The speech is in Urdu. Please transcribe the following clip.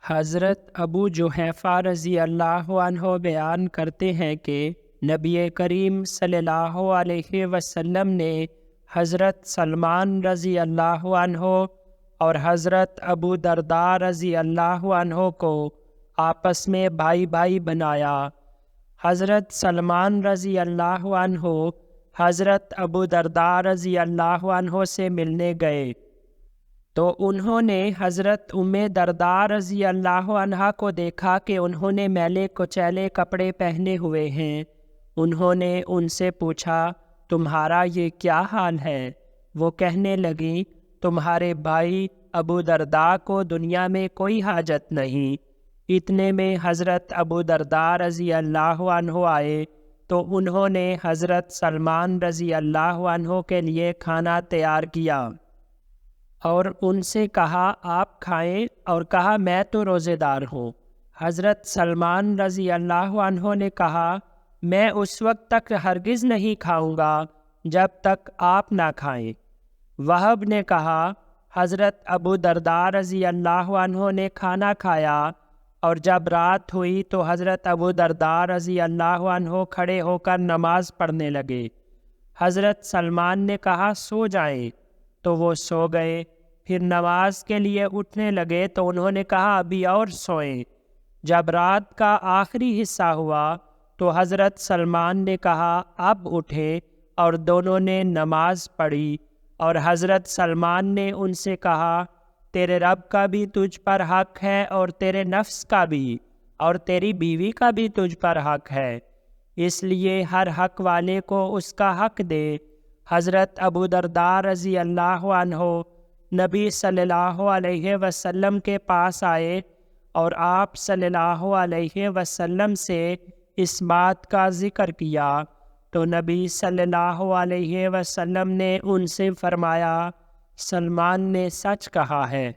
حضرت ابو جحیفہ رضی اللہ عنہ بیان کرتے ہیں کہ نبی کریم صلی اللہ علیہ وسلم نے حضرت سلمان رضی اللہ عنہ اور حضرت ابو درداء رضی اللہ عنہ کو آپس میں بھائی بھائی بنایا۔ حضرت سلمان رضی اللہ عنہ حضرت ابو درداء رضی اللہ عنہ سے ملنے گئے تو انہوں نے حضرت ام درداء رضی اللہ عنہا کو دیکھا کہ انہوں نے میلے کچیلے کپڑے پہنے ہوئے ہیں۔ انہوں نے ان سے پوچھا، تمہارا یہ کیا حال ہے؟ وہ کہنے لگیں، تمہارے بھائی ابو درداء کو دنیا میں کوئی حاجت نہیں۔ اتنے میں حضرت ابو درداء رضی اللہ عنہ آئے تو انہوں نے حضرت سلمان رضی اللہ عنہ کے لیے کھانا تیار کیا اور ان سے کہا آپ کھائیں، اور کہا میں تو روزے دار ہوں۔ حضرت سلمان رضی اللہ عنہ نے کہا میں اس وقت تک ہرگز نہیں کھاؤں گا جب تک آپ نہ کھائیں۔ وہب نے کہا حضرت ابو درداء رضی اللہ عنہ نے کھانا کھایا اور جب رات ہوئی تو حضرت ابو درداء رضی اللہ عنہ کھڑے ہو کر نماز پڑھنے لگے۔ حضرت سلمان نے کہا سو جائیں، تو وہ سو گئے۔ پھر نماز کے لیے اٹھنے لگے تو انہوں نے کہا ابھی اور سوئیں۔ جب رات کا آخری حصہ ہوا تو حضرت سلمان نے کہا اب اٹھیں، اور دونوں نے نماز پڑھی، اور حضرت سلمان نے ان سے کہا تیرے رب کا بھی تجھ پر حق ہے اور تیرے نفس کا بھی اور تیری بیوی کا بھی تجھ پر حق ہے، اس لیے ہر حق والے کو اس کا حق دے۔ حضرت ابو درداء رضی اللہ عنہ نبی صلی اللہ علیہ وسلم کے پاس آئے اور آپ صلی اللہ علیہ وسلم سے اس بات کا ذکر کیا تو نبی صلی اللہ علیہ وسلم نے ان سے فرمایا سلمان نے سچ کہا ہے۔